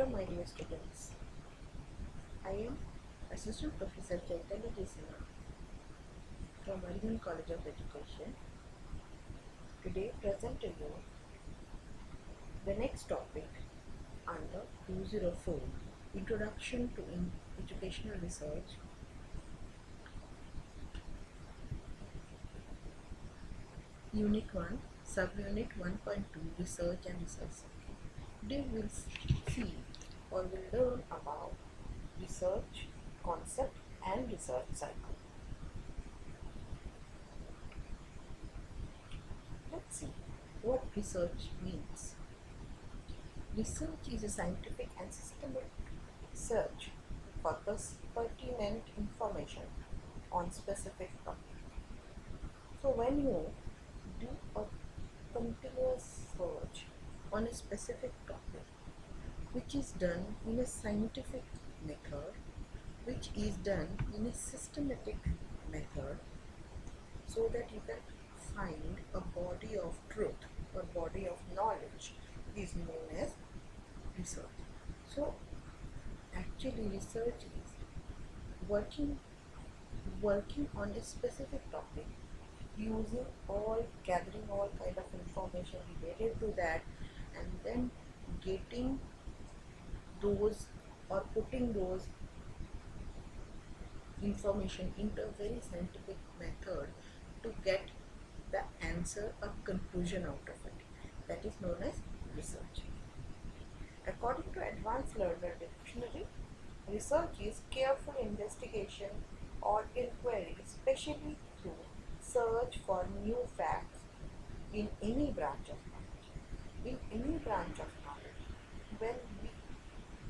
Hello my dear students, I am Assistant Professor Chaitanya Desina from Arihant College of Education. Today present to you the next topic under 204 Introduction to Educational Research. Unit 1, Subunit 1.2 Research and Research. Today we will see or will learn about research concept and research cycle. Let's see what research means. Research is a scientific and systematic search for pertinent information on specific topic. So when you do a continuous search on a specific topic, which is done in a scientific method, which is done in a systematic method, so that you can find a body of truth or body of knowledge, is known as research. So actually research is working on a specific topic, gathering all kind of information related to that, and then getting those or putting those information into a very scientific method to get the answer or conclusion out of it. That is known as research. According to Advanced Learner Dictionary, research is careful investigation or inquiry, especially through search for new facts in any branch of knowledge. In any branch of knowledge, when we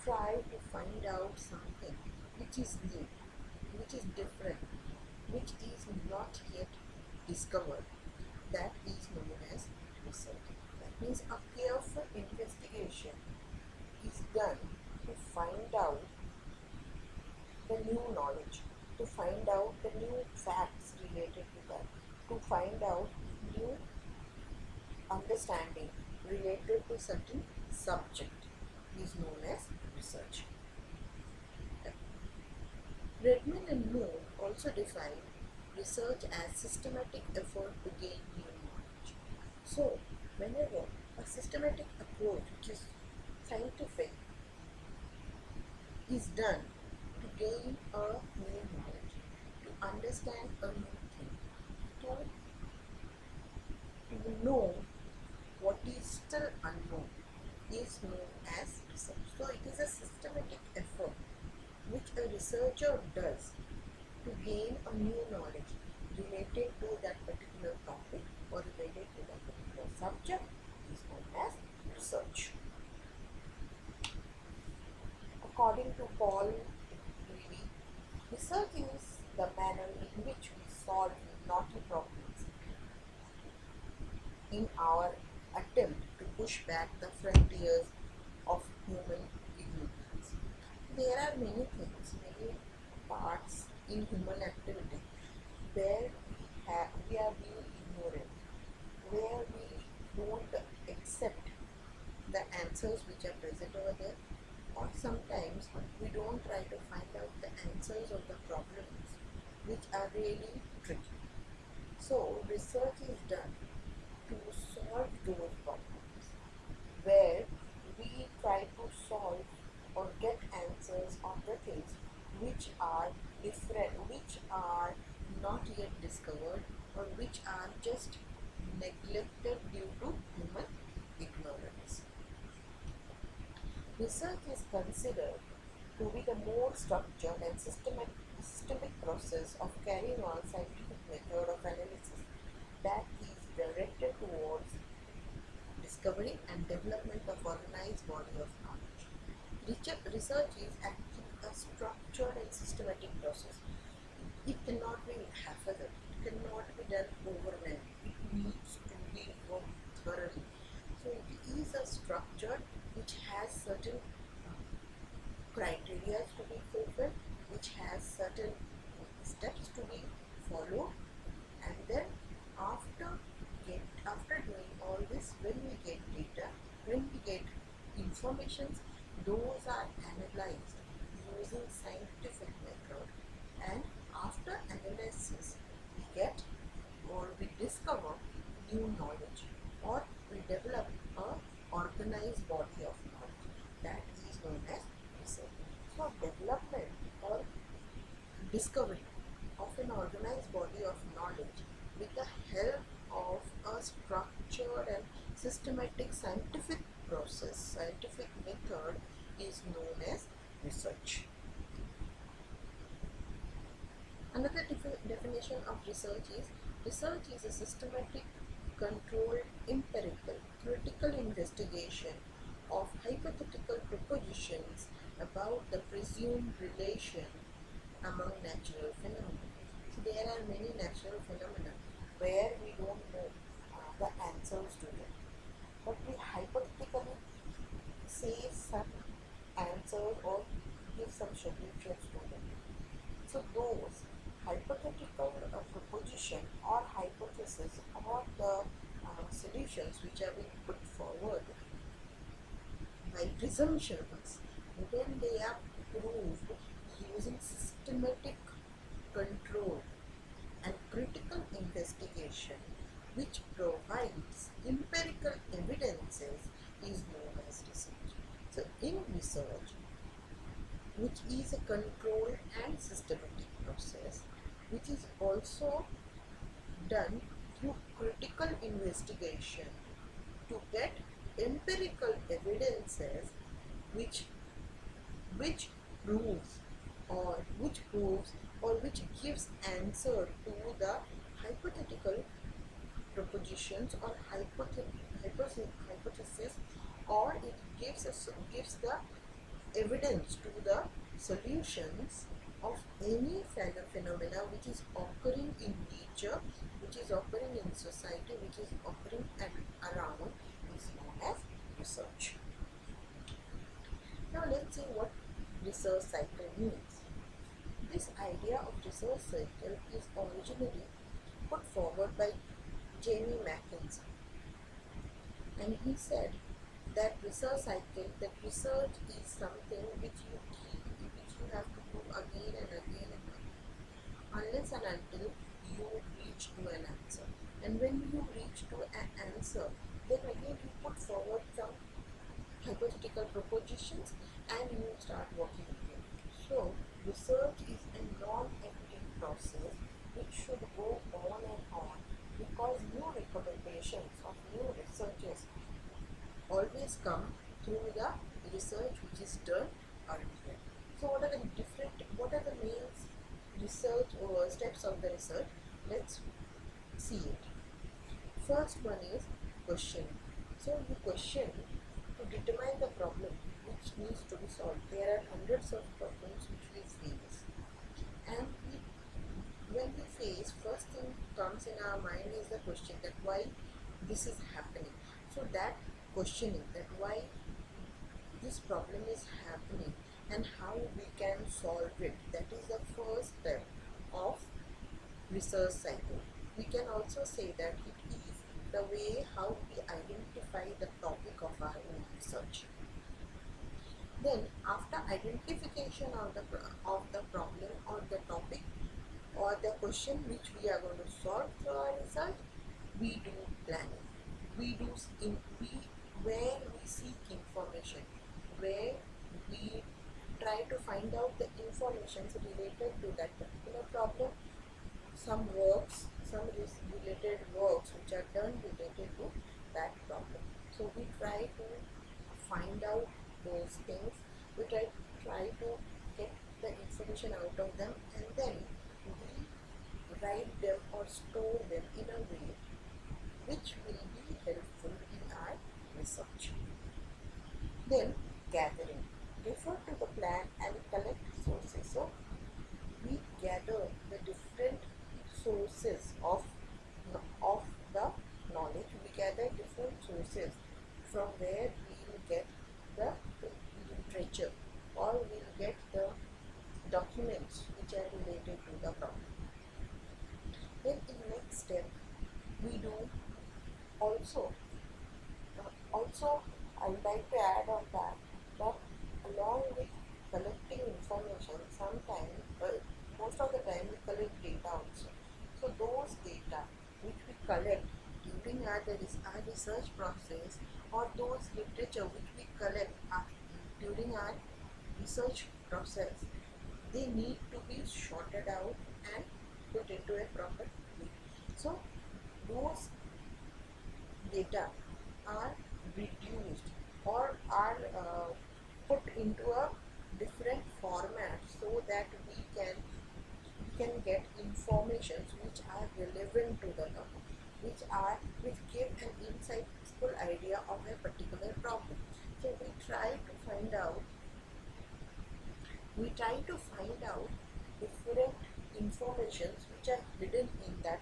try to find out something which is new, which is different, which is not yet discovered, that is known as research. That means a careful investigation is done to find out the new knowledge, to find out the new facts related to that, to find out new understanding related to certain subject, is known as research. Redman and Moore also define research as systematic effort to gain new knowledge. So, whenever a systematic approach, which is scientific, is done to gain a new knowledge, to understand a new thing, to know what is still unknown, is known as research. So, it is a systematic effort which a researcher does to gain a new knowledge related to that particular topic or related to that particular subject, is known as research. According to Paul Levy, research is the manner in which we solve knotty problems in our attempt to push back the frontiers of human ignorance. There are many things, many parts in human activity where we are being ignorant, where we don't accept the answers which are present over there, or sometimes we don't try to find out the answers of the problems which are really tricky. So research is done to solve those problems, where we try to solve or get answers on the things which are different, which are not yet discovered, or which are just neglected due to human ignorance. Research is considered to be the more structured and systemic process of carrying on scientific method of analysis that is directed towards discovery and development of organized body of knowledge. Research is actually a structured and systematic process. It cannot be haphazard. It cannot be done overnight. It needs to be worked thoroughly. So it is a structure which has certain criteria to be fulfilled, which has certain steps to be followed, and then after doing all this, when we get data, when we get informations, those are analyzed using scientific method, and after analysis we get or we discover new knowledge, or we develop a organized body of knowledge, that is known as research. So development or discovery of an organized body of knowledge with the help of a structured and systematic scientific process, scientific method, is known as research. Another definition of research is a systematic, controlled, empirical, critical investigation of hypothetical propositions about the presumed relation among natural phenomena. So there are many natural phenomena where we don't know the answers to them, but we hypothetically say some answers or give some solutions to them. So those hypothetical proposition or hypothesis or the solutions which are being put forward by presumptions, when they are proved using systematic, control and critical investigation which provides empirical evidences, is known as research. So in research, which is a controlled and systematic process, which is also done through critical investigation to get empirical evidences which proves or which gives answer to the hypothetical propositions or hypothesis, or it gives the evidence to the solutions of any phenomena which is occurring in nature, which is occurring in society, which is occurring around, is known as research. Now let's see what research cycle means. This idea of research cycle is originally put forward by Jamie McKinsey, and he said that research is something which you have to do again and again and again, unless and until you reach to an answer. And when you reach to an answer, then again you put forward some hypothetical propositions and you start working again. So research is a non-ending process which should go on and on, because new recommendations of new researches always come through the research which is done earlier. So what are the main research or steps of the research? Let's see it. First one is questioning. So you question to determine the problem which needs to be solved. There are hundreds of problems which we face, and when we face, first thing comes in our mind is the question that why this is happening. So that questioning, that why this problem is happening and how we can solve it, that is the first step of research cycle. We can also say that it is the way how we identify the topic of our own research. Then after identification of the problem or the topic or the question which we are going to solve through our research, we do planning. Where we seek information, where we try to find out the information related to that particular problem. Some related works which are done related to that problem. So we try to find out those things. We try to get the information out of them, and then we write them or store them in a way which will be helpful in our research. Then gathering. Refer to the plan and collect sources. So we gather the different sources of the knowledge. We gather different sources from where we will get the literature or we will get the documents which are related to the problem. Then in next step we do also I would like to add on that along with collecting information, sometimes, most of the time we collect data also. So those data which we collect during our research process, or those literature which we collect during our research process, they need to be sorted out and put into a proper way. So those data are reduced or are put into a different format so that we can get informations which are relevant to the topic, which give an insightful idea of a particular problem. So we try to find out different informations which are hidden in that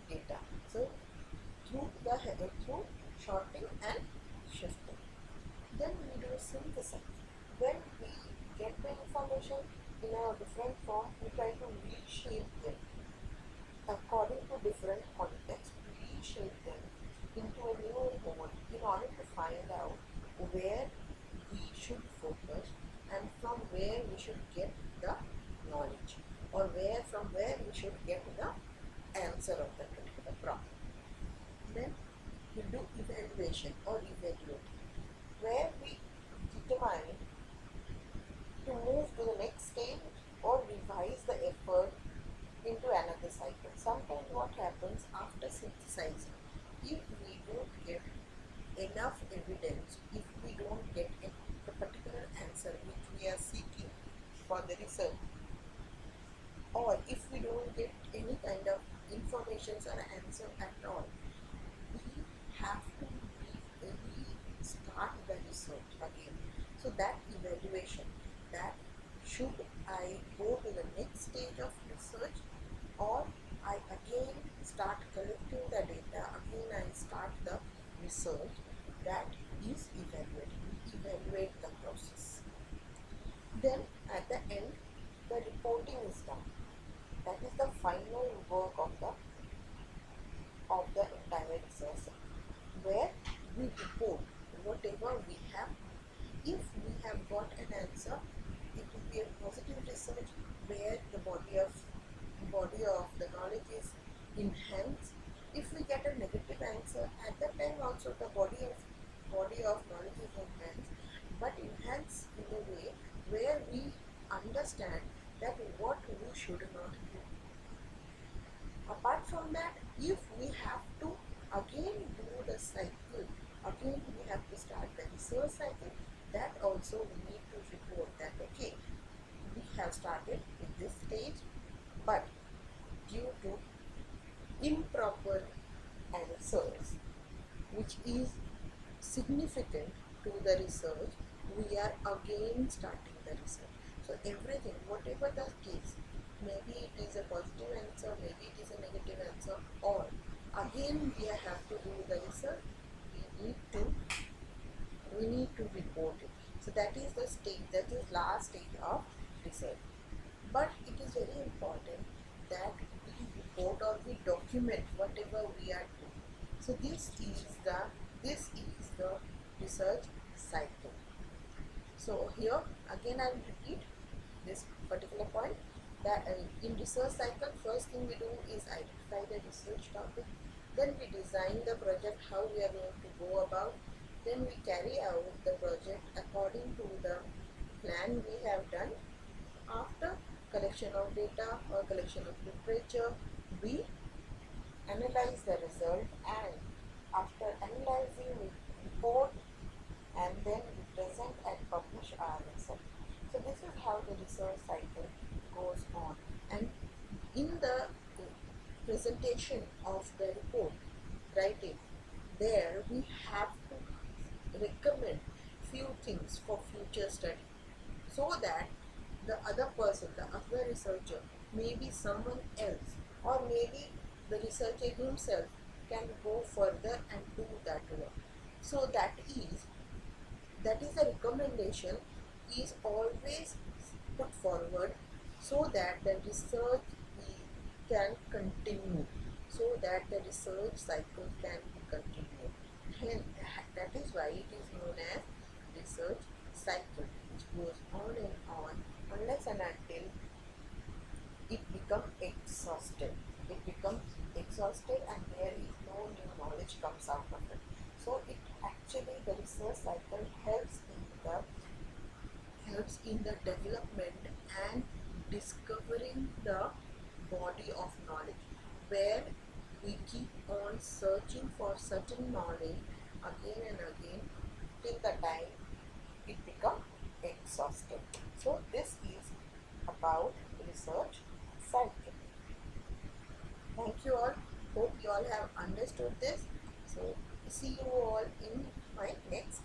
data. So through sorting and shifting. Then we do synthesis. When we get the information in a different form, we try to reshape them according to different contexts, reshape them into a new mode in order to find out where we should focus and from where we should get the knowledge, or from where we should get the answer of that particular problem. Then we do evaluation or evaluate, where we determine to move to the next stage or revise the effort into another cycle. Sometimes what happens after synthesizing, if we don't get enough evidence, if we don't get a particular answer which we are seeking for the research, or if we don't get any kind of information or answer at all, we have to restart the research again. So that evaluation, that should I go to the next stage of research, or I again start collecting the data, again I start the research, that is evaluating. We evaluate the process. Then at the end, the reporting is done. That is the final work of the entire research, where we report whatever we have. If we have got an answer, it will be a positive research where the body of the knowledge is enhanced. If we get a negative answer, at that time also the body of knowledge is enhanced, but enhanced in a way where we understand that what we should not do. Apart from that, if we have to again do the cycle, again we have to start the research cycle, that also we need to report that okay, we have started in this stage, but due to improper answers which is significant to the research, we are again starting the research. So everything, whatever the case, maybe it is a positive answer, maybe it is a negative answer, or again we have to do the research, we need to report it. So that is the stage, that is last stage of research. But it is very important that we report or we document whatever we are doing. So this is the research cycle. So here again I will repeat this particular point, that in research cycle, first thing we do is identify the research topic, then we design the project, how we are going to go about, then we carry out the project according to the plan we have done. After collection of data or collection of literature, we analyze the result, and after analyzing we report, and then we present and publish our result. So this is how the research cycle goes on. And in the presentation of the report writing, there we have to recommend few things for future study, so that the other person, the other researcher, maybe someone else, or maybe the researcher himself can go further and do that work. So that is the recommendation is always put forward, so that the research can continue, so that the research cycle can be continued. And that is why it is known as research cycle, which goes the research cycle helps in the development and discovering the body of knowledge, where we keep on searching for certain knowledge again and again till the time it becomes exhausted. So this is about research cycle. Thank you all. Hope you all have understood this. So see you all in my next